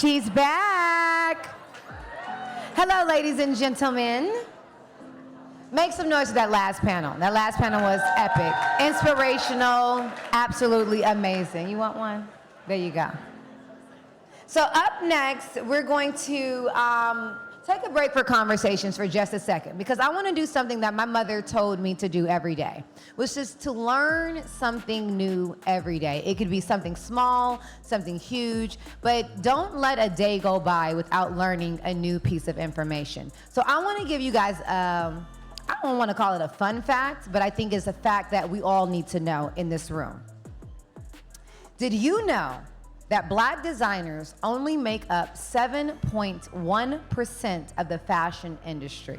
She's back. Hello, ladies and gentlemen. Make some noise for that last panel. That last panel was epic, inspirational, absolutely amazing. You want one? There you go. So up next, we're going to take a break for conversations for just a second, because I want to do something that my mother told me to do every day, which is to learn something new every day. It could be something small, something huge, but don't let a day go by without learning a new piece of information. So I want to give you guys, I don't want to call it a fun fact, but I think it's a fact that we all need to know in this room. Did you know that Black designers only make up 7.1% of the fashion industry,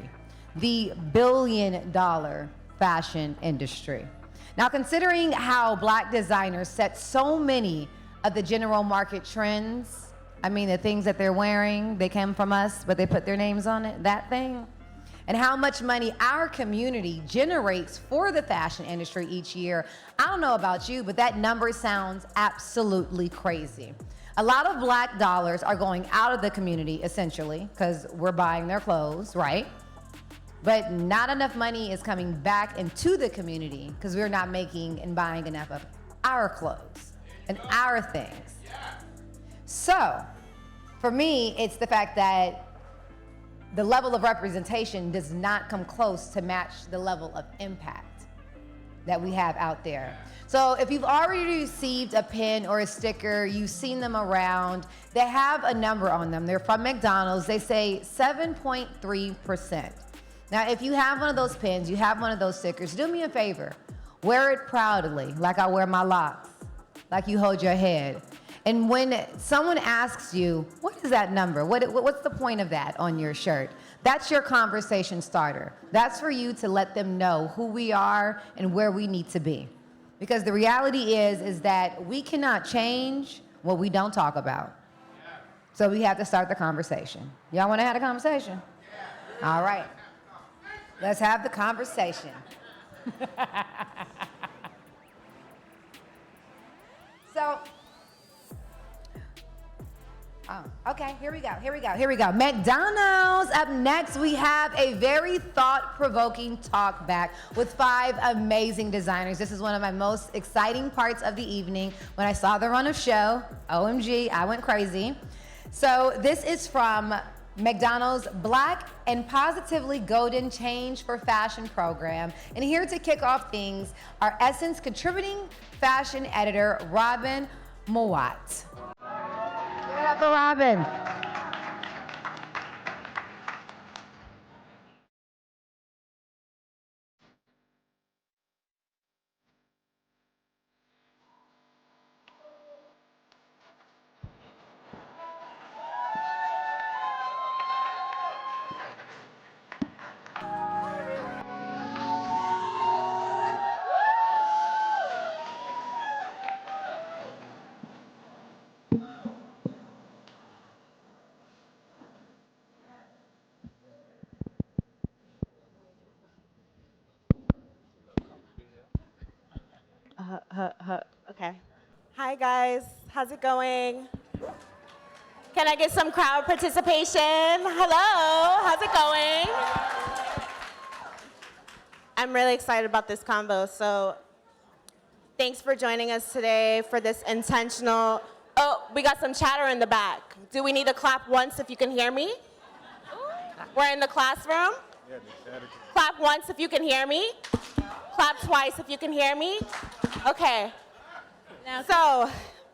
the billion-dollar fashion industry? Now, considering how Black designers set so many of the general market trends, I mean, the things that they're wearing, they came from us, but they put their names on it, that thing, and how much money our community generates for the fashion industry each year, I don't know about you, but that number sounds absolutely crazy. A lot of Black dollars are going out of the community, essentially, because we're buying their clothes, right? But not enough money is coming back into the community because we're not making and buying enough of our clothes and our things. So, for me, it's the fact that the level of representation does not come close to match the level of impact that we have out there. So if you've already received a pin or a sticker, you've seen them around, they have a number on them. They're from McDonald's. They say 7.3%. Now, if you have one of those pins, you have one of those stickers, do me a favor. Wear it proudly, like I wear my locks, like you hold your head. And when someone asks you, what is that number? What's the point of that on your shirt? That's your conversation starter. That's for you to let them know who we are and where we need to be. Because the reality is that we cannot change what we don't talk about. So we have to start the conversation. Y'all want to have a conversation? All right. Let's have the conversation. So, okay, here we go. McDonald's. Up next, we have a very thought-provoking talk back with 5 amazing designers. This is one of my most exciting parts of the evening. When I saw the run of show, OMG, I went crazy. So this is from McDonald's Black and Positively Golden Change for Fashion program. And here to kick off things, our Essence contributing fashion editor, Robin Mowat. Give it up for Robin. Okay. Hi guys, how's it going? Can I get some crowd participation? Hello, how's it going? I'm really excited about this convo, so thanks for joining us today for this intentional, oh, we got some chatter in the back. Do we need to clap once if you can hear me? We're in the classroom? Clap once if you can hear me. Clap twice if you can hear me. Okay. So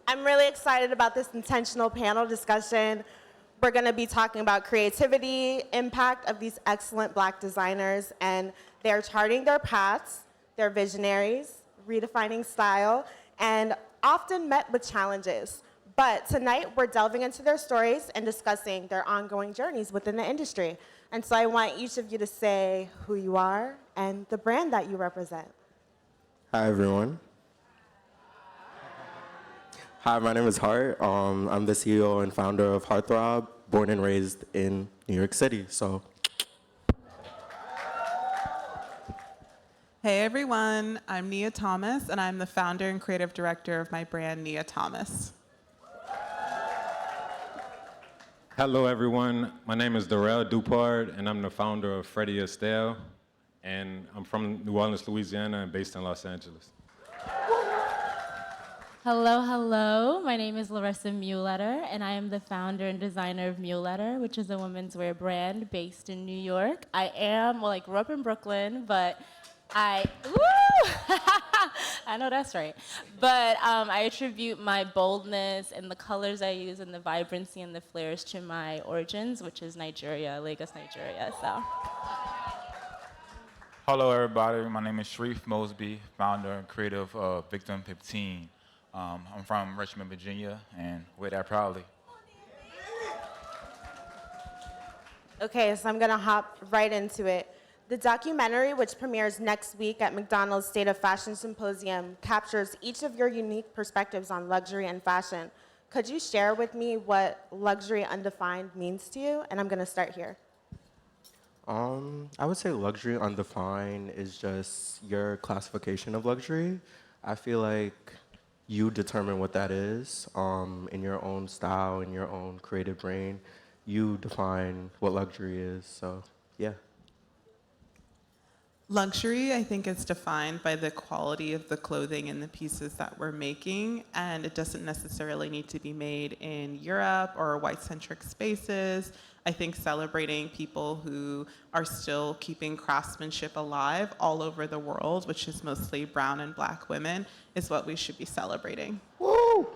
I'm really excited about this intentional panel discussion. We're going to be talking about creativity, impact of these excellent Black designers, and they're charting their paths, they're visionaries, redefining style, and often met with challenges. But tonight we're delving into their stories and discussing their ongoing journeys within the industry. And so I want each of you to say who you are and the brand that you represent. Hi, everyone. Hi, my name is Hart. I'm the CEO and founder of Heartthrob, born and raised in New York City. So, hey everyone, I'm Nia Tomas, and I'm the founder and creative director of my brand, Nia Tomas. Hello, everyone. My name is Durrell Dupard, and I'm the founder of Freddie Estelle. And I'm from New Orleans, Louisiana, and based in Los Angeles. Hello, hello. My name is Larissa Muehleder, and I am the founder and designer of Muehleder, which is a women's wear brand based in New York. I grew up in Brooklyn, but woo! I know that's right. But I attribute my boldness and the colors I use and the vibrancy and the flares to my origins, which is Nigeria, Lagos, Nigeria. So. Hello, everybody. My name is Shareef Mosby, founder and creative of Victim 15. I'm from Richmond, Virginia, and wear that proudly. Okay, so I'm gonna hop right into it. The documentary, which premieres next week at McDonald's State of Fashion Symposium, captures each of your unique perspectives on luxury and fashion. Could you share with me what luxury undefined means to you? And I'm gonna start here. I would say luxury undefined is just your classification of luxury. I feel like you determine what that is in your own style, in your own creative brain. You define what luxury is, so yeah. Luxury, I think, is defined by the quality of the clothing and the pieces that we're making, and it doesn't necessarily need to be made in Europe or white-centric spaces. I think celebrating people who are still keeping craftsmanship alive all over the world, which is mostly brown and black women, is what we should be celebrating. Woo!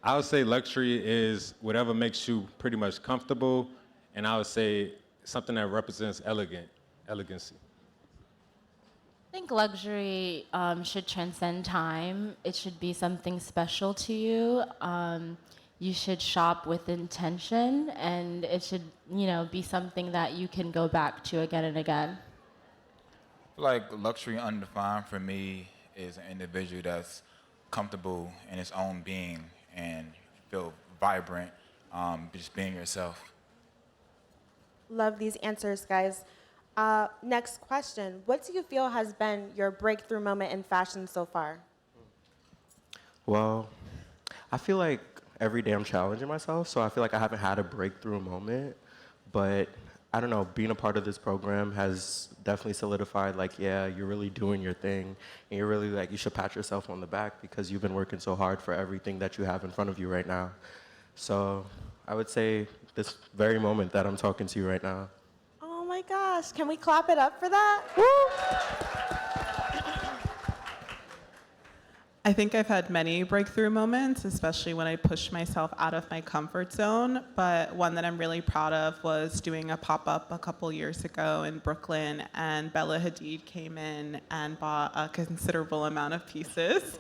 I would say luxury is whatever makes you pretty much comfortable, and I would say something that represents elegancy. I think luxury should transcend time. It should be something special to you. You should shop with intention, and it should, be something that you can go back to again and again. I feel like luxury undefined for me is an individual that's comfortable in his own being and feel vibrant, just being yourself. Love these answers, guys. Next question. What do you feel has been your breakthrough moment in fashion so far? Well, I feel like every day I'm challenging myself, so I feel like I haven't had a breakthrough moment, but I don't know, being a part of this program has definitely solidified, like, yeah, you're really doing your thing, and you're really, like, you should pat yourself on the back because you've been working so hard for everything that you have in front of you right now. So I would say this very moment that I'm talking to you right now. Oh my gosh, can we clap it up for that? Woo! I think I've had many breakthrough moments, especially when I push myself out of my comfort zone, but one that I'm really proud of was doing a pop-up a couple years ago in Brooklyn, and Bella Hadid came in and bought a considerable amount of pieces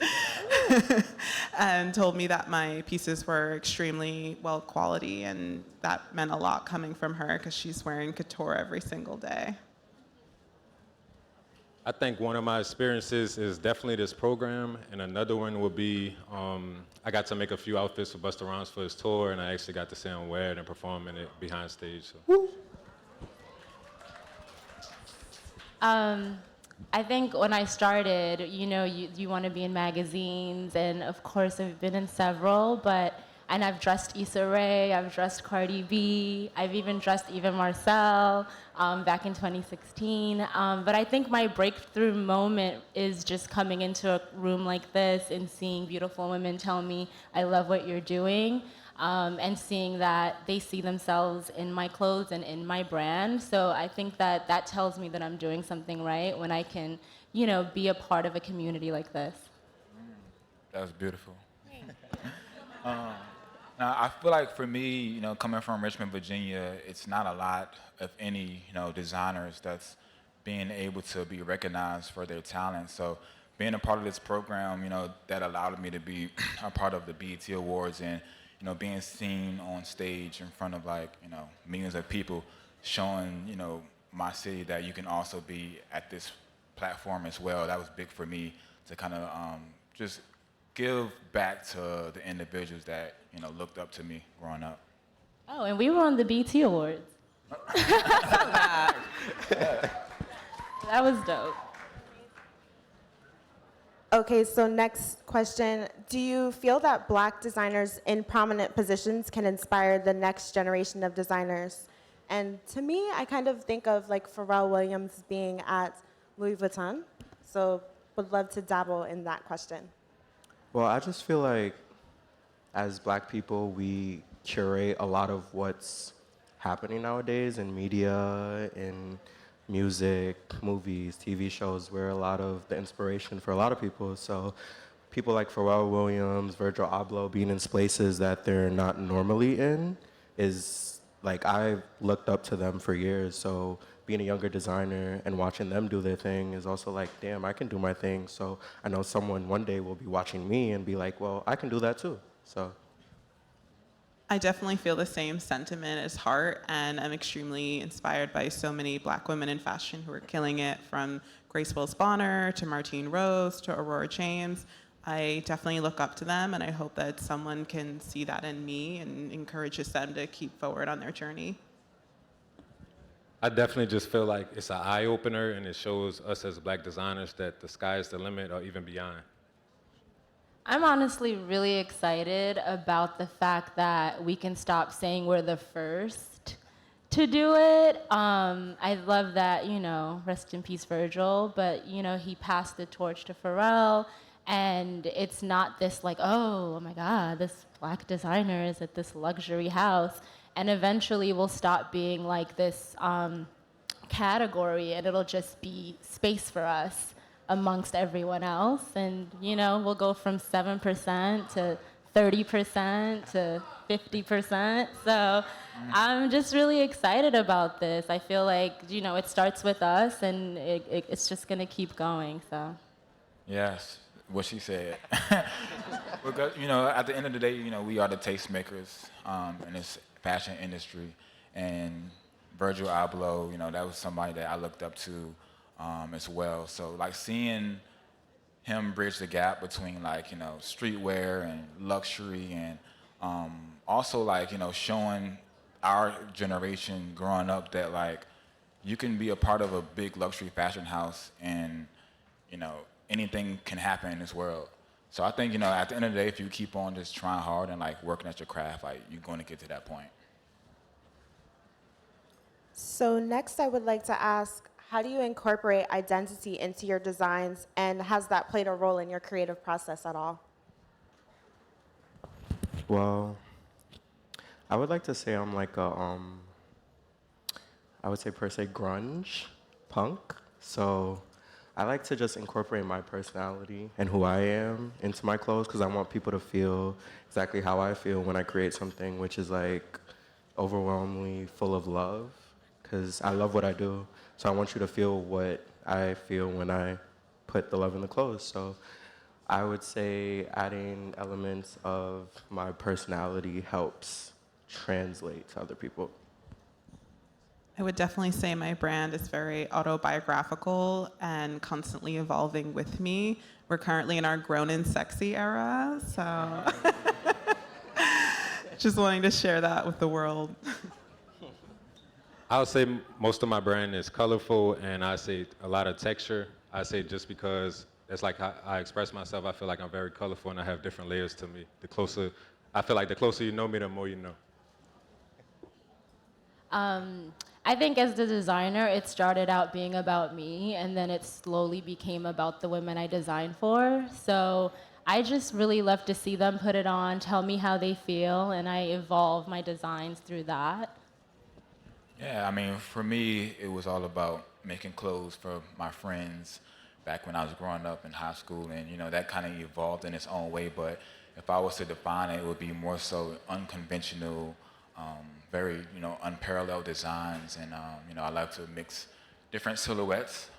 and told me that my pieces were extremely well quality, and that meant a lot coming from her because she's wearing couture every single day. I think one of my experiences is definitely this program, and another one would be I got to make a few outfits for Busta Rhymes for his tour, and I actually got to see him wear it and perform in it behind stage. So. I think when I started, you want to be in magazines, and of course I've been in several, and I've dressed Issa Rae, I've dressed Cardi B, I've even dressed Eva Marcel back in 2016. But I think my breakthrough moment is just coming into a room like this and seeing beautiful women tell me, I love what you're doing, and seeing that they see themselves in my clothes and in my brand. So I think that tells me that I'm doing something right when I can, be a part of a community like this. That was beautiful. Now, I feel like for me, coming from Richmond, Virginia, it's not a lot of any, designers that's being able to be recognized for their talent. So being a part of this program, that allowed me to be a part of the BET Awards and, being seen on stage in front of millions of people, showing, my city that you can also be at this platform as well. That was big for me to kind of just give back to the individuals that, looked up to me growing up. Oh, and we were on the BT Awards. That was dope. Okay, so next question. Do you feel that black designers in prominent positions can inspire the next generation of designers? And to me, I kind of think of like Pharrell Williams being at Louis Vuitton. So would love to dabble in that question. Well, I just feel like as black people, we curate a lot of what's happening nowadays in media, in music, movies, TV shows. We're a lot of the inspiration for a lot of people. So people like Pharrell Williams, Virgil Abloh being in places that they're not normally in is like, I've looked up to them for years. So being a younger designer and watching them do their thing is also like, damn, I can do my thing. So I know someone one day will be watching me and be like, well, I can do that too. So I definitely feel the same sentiment as Hart, and I'm extremely inspired by so many black women in fashion who are killing it, from Grace Wills Bonner to Martine Rose to Aurora James. I definitely look up to them, and I hope that someone can see that in me and encourages them to keep forward on their journey. I definitely just feel like it's an eye-opener, and it shows us as black designers that the sky is the limit or even beyond. I'm honestly really excited about the fact that we can stop saying we're the first to do it. I love that, rest in peace Virgil, but, he passed the torch to Pharrell, and it's not this like, oh my God, this black designer is at this luxury house. And eventually we'll stop being like this category, and it'll just be space for us amongst everyone else. And, we'll go from 7% to 30% to 50%. So I'm just really excited about this. I feel like, it starts with us, and it's just going to keep going, so. Yes, what she said. Because, at the end of the day, we are the tastemakers in this fashion industry. And Virgil Abloh, that was somebody that I looked up to as well. So like seeing him bridge the gap between streetwear and luxury, and also showing our generation growing up that you can be a part of a big luxury fashion house, and anything can happen in this world. So I think at the end of the day, if you keep on just trying hard and working at your craft, you're going to get to that point. So next I would like to ask, how do you incorporate identity into your designs, and has that played a role in your creative process at all? Well, I would like to say I'm like a, I would say per se grunge punk. So I like to just incorporate my personality and who I am into my clothes, because I want people to feel exactly how I feel when I create something, which is overwhelmingly full of love, because I love what I do. So I want you to feel what I feel when I put the love in the clothes. So I would say adding elements of my personality helps translate to other people. I would definitely say my brand is very autobiographical and constantly evolving with me. We're currently in our grown and sexy era, so just wanting to share that with the world. I would say most of my brand is colorful, and I say a lot of texture. I say just because that's how I express myself. I feel like I'm very colorful, and I have different layers to me. I feel like the closer you know me, the more you know. I think as the designer, it started out being about me, and then it slowly became about the women I design for. So I just really love to see them put it on, tell me how they feel, and I evolve my designs through that. Yeah, for me, it was all about making clothes for my friends back when I was growing up in high school, and that kind of evolved in its own way. But if I was to define it, it would be more so unconventional, very unparalleled designs, and I like to mix different silhouettes,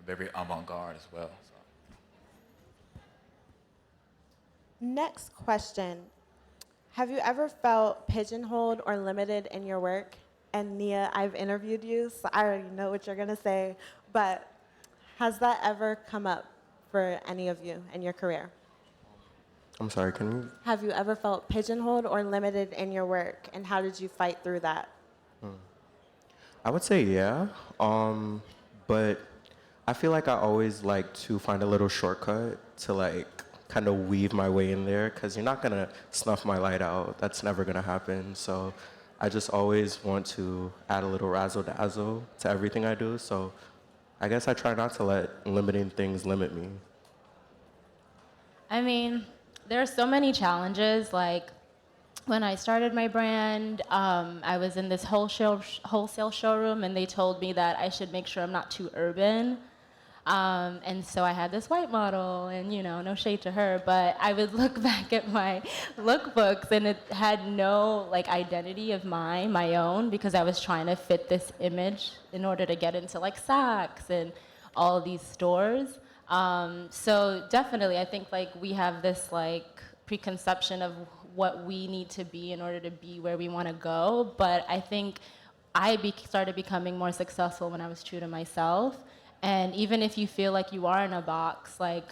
very avant-garde as well. So. Next question. Have you ever felt pigeonholed or limited in your work? And Nia, I've interviewed you, so I already know what you're gonna say, but has that ever come up for any of you in your career? I'm sorry, can you? Have you ever felt pigeonholed or limited in your work, and how did you fight through that? I would say yeah, but I feel like I always like to find a little shortcut to like kind of weave my way in there because you're not gonna snuff my light out. That's never gonna happen. So I just always want to add a little razzle dazzle to everything I do. So I guess I try not to let limiting things limit me. I mean, there are so many challenges. Like when I started my brand, I was in this wholesale showroom, and they told me that I should make sure I'm not too urban. And so I had this white model, and no shade to her, but I would look back at my lookbooks, and it had no like identity of my own, because I was trying to fit this image in order to get into like Saks and all these stores. So definitely, I think like we have this like preconception of what we need to be in order to be where we want to go. But I think started becoming more successful when I was true to myself. And even if you feel like you are in a box, like,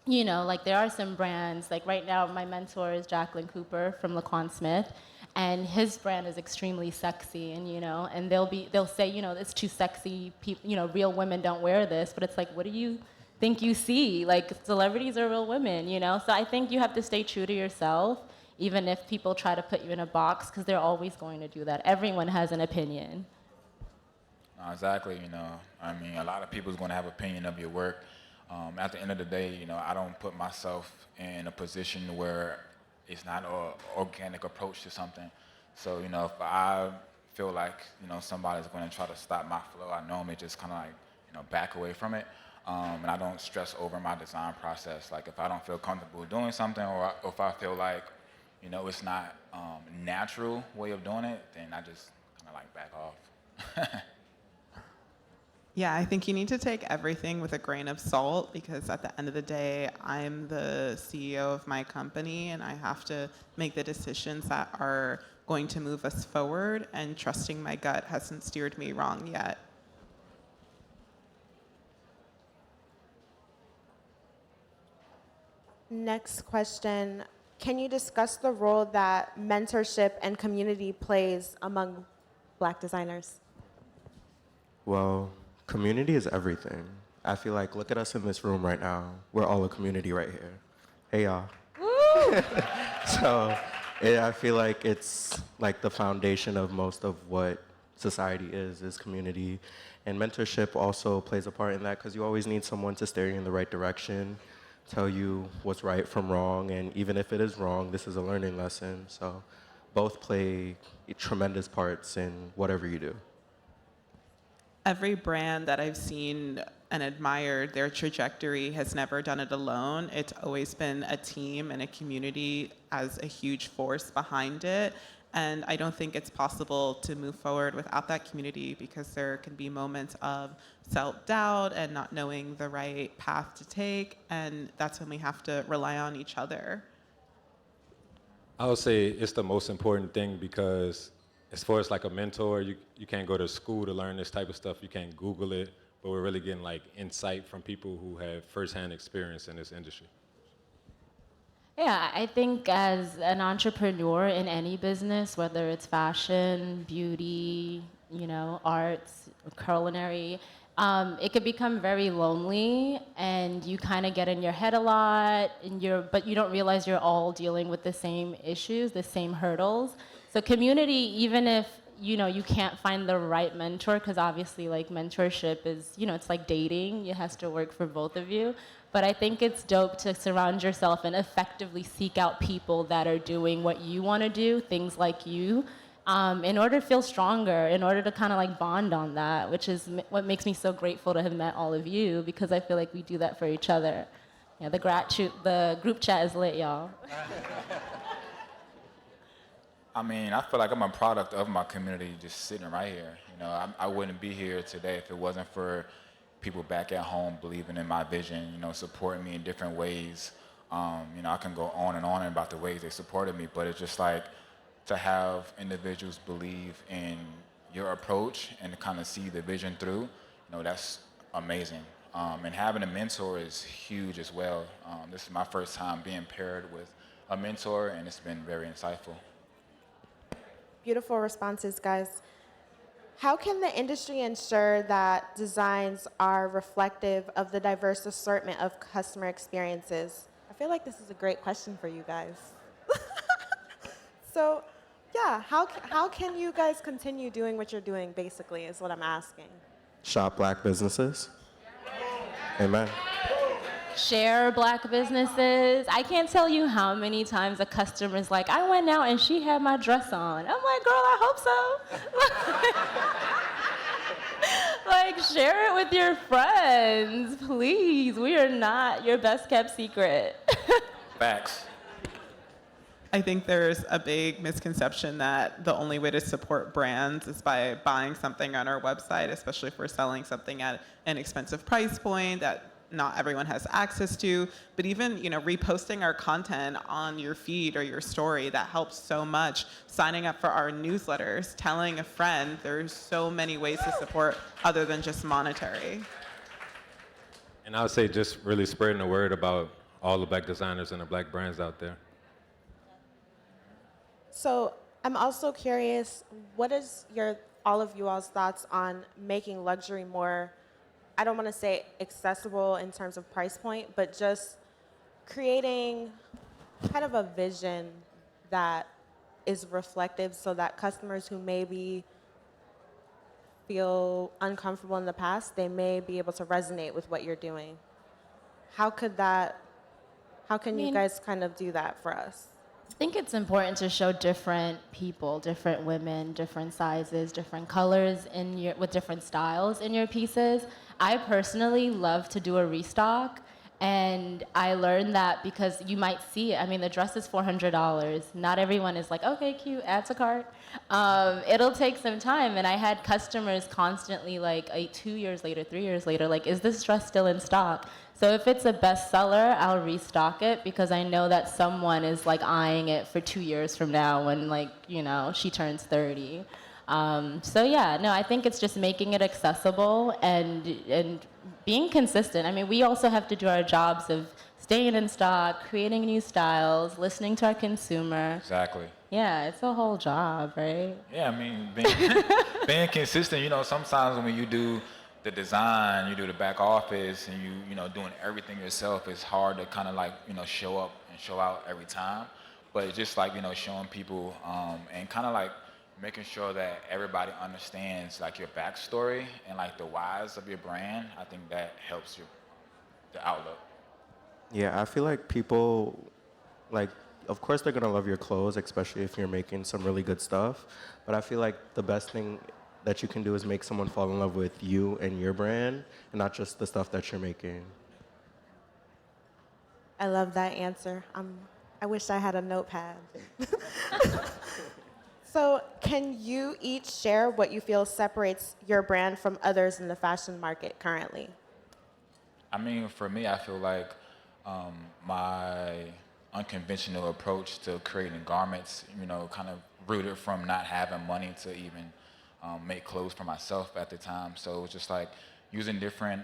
like there are some brands, like right now my mentor is Jacqueline Cooper from Laquan Smith, and his brand is extremely sexy, and and they'll say, it's too sexy, real women don't wear this, but it's like, what do you think you see? Like, celebrities are real women, So I think you have to stay true to yourself, even if people try to put you in a box, because they're always going to do that. Everyone has an opinion. No, exactly, I mean, a lot of people's going to have opinion of your work. At the end of the day, I don't put myself in a position where it's not an organic approach to something. So, if I feel like, somebody's going to try to stop my flow, I normally just kind of like, back away from it. And I don't stress over my design process. Like, if I don't feel comfortable doing something, or if I feel like, it's not natural way of doing it, then I just kind of like back off. Yeah, I think you need to take everything with a grain of salt, because at the end of the day, I'm the CEO of my company, and I have to make the decisions that are going to move us forward, and trusting my gut hasn't steered me wrong yet. Next question. Can you discuss the role that mentorship and community plays among Black designers? Well, community is everything. I feel like, look at us in this room right now. We're all a community right here. Hey, y'all. Woo! So I feel like it's like the foundation of most of what society is community. And mentorship also plays a part in that, because you always need someone to steer you in the right direction, tell you what's right from wrong, and even if it is wrong, this is a learning lesson. So both play tremendous parts in whatever you do. Every brand that I've seen and admired, their trajectory has never done it alone. It's always been a team and a community as a huge force behind it. And I don't think it's possible to move forward without that community, because there can be moments of self-doubt and not knowing the right path to take. And that's when we have to rely on each other. I would say it's the most important thing, because as far as like a mentor, you can't go to school to learn this type of stuff. You can't Google it, but we're really getting like insight from people who have firsthand experience in this industry. Yeah, I think as an entrepreneur in any business, whether it's fashion, beauty, arts, culinary, it could become very lonely, and you kind of get in your head a lot, but you don't realize you're all dealing with the same issues, the same hurdles. So community, even if you can't find the right mentor, because obviously like mentorship is, it's like dating, it has to work for both of you. But I think it's dope to surround yourself and effectively seek out people that are doing what you want to do, things like you, in order to feel stronger, in order to kind of like bond on that, which is what makes me so grateful to have met all of you, because I feel like we do that for each other. Yeah, the group chat is lit, y'all. I mean, I feel like I'm a product of my community just sitting right here. I wouldn't be here today if it wasn't for people back at home believing in my vision, supporting me in different ways. I can go on and on about the ways they supported me, but it's just like to have individuals believe in your approach and to kind of see the vision through, that's amazing. And having a mentor is huge as well. This is my first time being paired with a mentor, and it's been very insightful. Beautiful responses, guys. How can the industry ensure that designs are reflective of the diverse assortment of customer experiences? I feel like this is a great question for you guys. So, yeah, how can you guys continue doing what you're doing, basically, is what I'm asking. Shop black businesses. Amen. Share black businesses. I can't tell you how many times a customer's like, I went out and she had my dress on. I'm like, girl, I hope so. Like, share it with your friends, please. We are not your best kept secret. Facts. I think there's a big misconception that the only way to support brands is by buying something on our website, especially if we're selling something at an expensive price point that not everyone has access to. But even, reposting our content on your feed or your story, that helps so much. Signing up for our newsletters, telling a friend, there's so many ways to support other than just monetary. And I would say just really spreading the word about all the black designers and the black brands out there. So I'm also curious, what is all of you all's thoughts on making luxury more, I don't want to say accessible in terms of price point, but just creating kind of a vision that is reflective so that customers who maybe feel uncomfortable in the past, they may be able to resonate with what you're doing. How can you guys kind of do that for us? I think it's important to show different people, different women, different sizes, different colors with different styles in your pieces. I personally love to do a restock, and I learned that because you might see it. I mean, the dress is $400. Not everyone is like, okay, cute, add to cart. It'll take some time, and I had customers constantly like 2 years later, 3 years later, like, is this dress still in stock? So if it's a bestseller, I'll restock it because I know that someone is like eyeing it for 2 years from now when she turns 30. I think it's just making it accessible and being consistent. I mean, we also have to do our jobs of staying in stock, creating new styles, listening to our consumer. Exactly. Yeah, it's a whole job, right? Yeah, I mean, being consistent, sometimes when you do the design, you do the back office, and you doing everything yourself, it's hard to kind of like, show up and show out every time. But it's just like, showing people and kind of like making sure that everybody understands like your backstory and like the whys of your brand. I think that helps the outlook. Yeah, I feel like people, of course they're gonna love your clothes, especially if you're making some really good stuff. But I feel like the best thing that you can do is make someone fall in love with you and your brand, and not just the stuff that you're making. I love that answer. I wish I had a notepad. So can you each share what you feel separates your brand from others in the fashion market currently? I mean, for me, I feel like my unconventional approach to creating garments, kind of rooted from not having money to even make clothes for myself at the time. So it was just like using different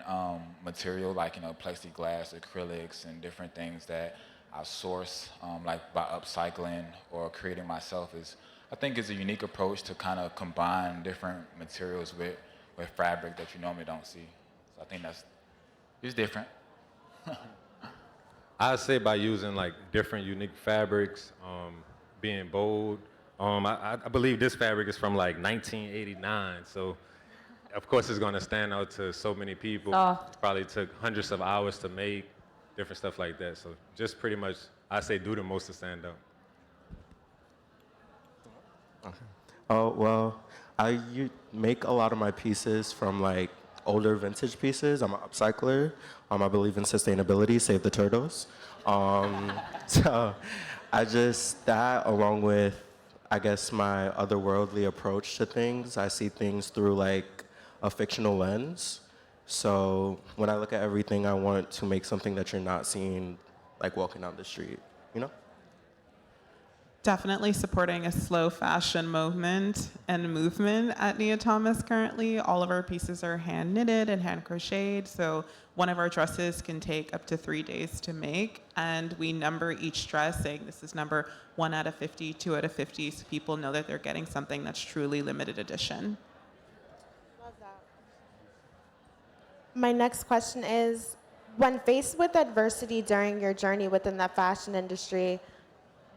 material, like, plexiglass, acrylics, and different things that I source, like by upcycling or creating myself I think is a unique approach to kind of combine different materials with fabric that you normally don't see. So I think it's different. I'd say by using like different unique fabrics, being bold. I believe this fabric is from like 1989, so of course it's going to stand out to so many people. Soft. Probably took hundreds of hours to make, different stuff like that. So just pretty much, I say do the most to stand out. Okay. Oh, well, make a lot of my pieces from like older vintage pieces. I'm an upcycler. I believe in sustainability, save the turtles. So that along with, I guess, my otherworldly approach to things, I see things through like a fictional lens. So when I look at everything, I want to make something that you're not seeing like walking down the street, Definitely supporting a slow fashion movement at Nia Tomas currently. All of our pieces are hand knitted and hand crocheted, so one of our dresses can take up to 3 days to make, and we number each dress saying this is number 1 out of 50, 2 out of 50, so people know that they're getting something that's truly limited edition. My next question is, when faced with adversity during your journey within the fashion industry,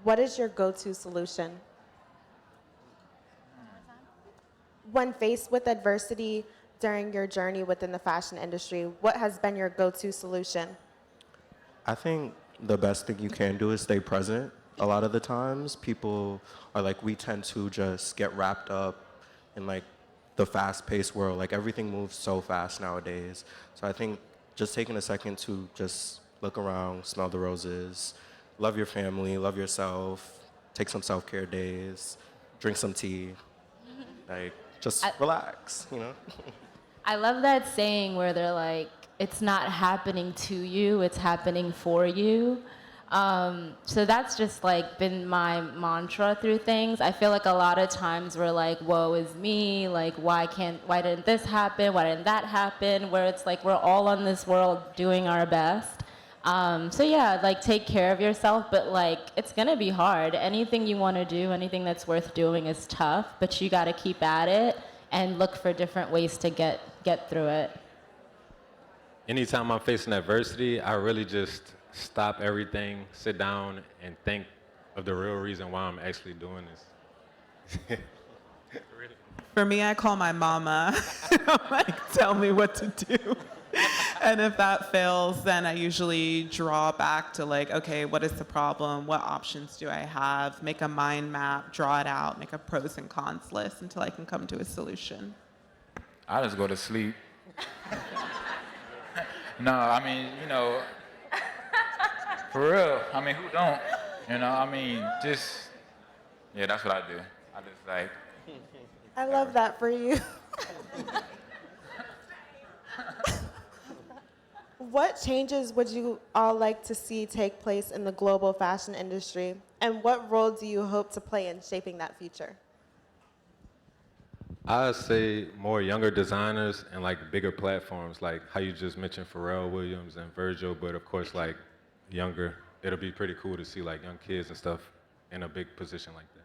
what is your go-to solution? When faced with adversity during your journey within the fashion industry, what has been your go-to solution? I think the best thing you can do is stay present. A lot of the times, people are like, we tend to just get wrapped up in like the fast-paced world. Like everything moves so fast nowadays. So I think just taking a second to just look around, smell the roses, love your family, love yourself, take some self-care days, drink some tea, like just relax, you know? I love that saying where they're like, it's not happening to you, it's happening for you. So that's just like been my mantra through things. I feel like a lot of times we're like, woe is me, like why didn't this happen, why didn't that happen, where it's like we're all on this world doing our best. So yeah, like take care of yourself, but like it's gonna be hard. Anything you wanna do, anything that's worth doing is tough, but you gotta keep at it and look for different ways to get through it. Anytime I'm facing adversity, I really just stop everything, sit down, and think of the real reason why I'm actually doing this. For me, I call my mama. I'm like, tell me what to do. And if that fails, then I usually draw back to like, okay, what is the problem? What options do I have? Make a mind map, draw it out, make a pros and cons list until I can come to a solution. I just go to sleep. No, I mean, you know, for real. I mean, who don't? You know, I mean, just, yeah, that's what I do. I just like. I love that for you. What changes would you all like to see take place in the global fashion industry? And what role do you hope to play in shaping that future? I'd say more younger designers and like bigger platforms, like how you just mentioned Pharrell Williams and Virgil, but of course like younger. It'll be pretty cool to see like young kids and stuff in a big position like that.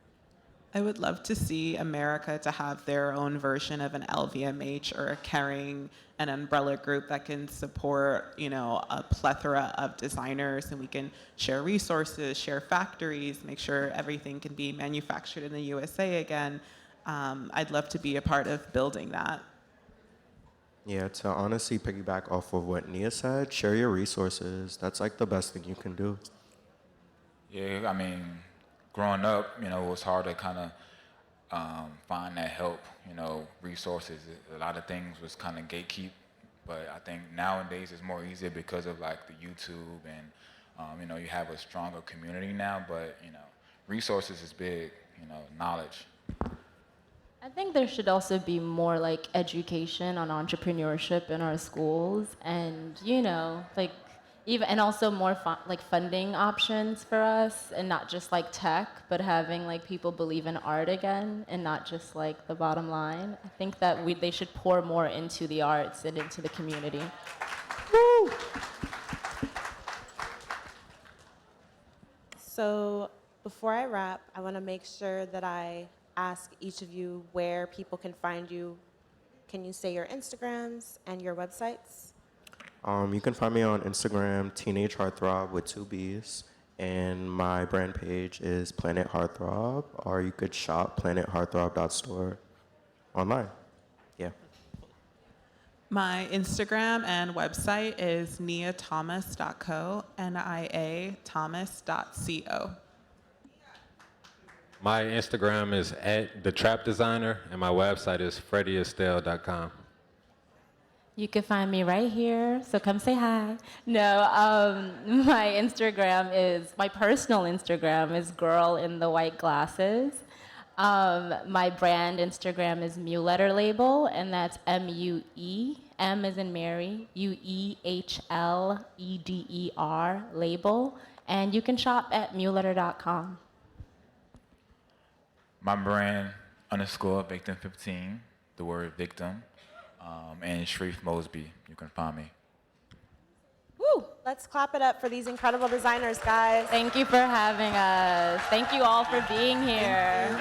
I would love to see America to have their own version of an LVMH or a Kering, an umbrella group that can support, you know, a plethora of designers, and we can share resources, share factories, make sure everything can be manufactured in the USA again. I'd love to be a part of building that. Yeah, to honestly piggyback off of what Nia said, share your resources. That's like the best thing you can do. Yeah, I mean, growing up, you know, it was hard to kind of find that help, you know, resources. A lot of things was kind of gatekeep, but I think nowadays it's more easier because of like the YouTube and, you know, you have a stronger community now, but, you know, resources is big, you know, knowledge. I think there should also be more like education on entrepreneurship in our schools, and you know, like even and also more like funding options for us, and not just like tech, but having like people believe in art again, and not just like the bottom line. I think that they should pour more into the arts and into the community. Woo! So before I wrap, I want to make sure that I ask each of you where people can find you. Can you say your Instagrams and your websites? You can find me on Instagram, Teenage Heartthrob with 2 B's, and my brand page is Planet Heartthrob, or you could shop planetheartthrob.store online. Yeah. My Instagram and website is niatomas.co, Nia Thomas.co. My Instagram is @thetrapdesigner, and my website is freddyestelle.com. You can find me right here, so come say hi. No, my personal Instagram is Girl in the White Glasses. My brand Instagram is Muehleder Label, and that's M-U-E, M as in Mary, U-E-H-L-E-D-E-R, label. And you can shop at muehleder.com. My brand _victim15, the word victim, and Shareef Mosby. You can find me. Woo! Let's clap it up for these incredible designers, guys. Thank you for having us. Thank you all for being here.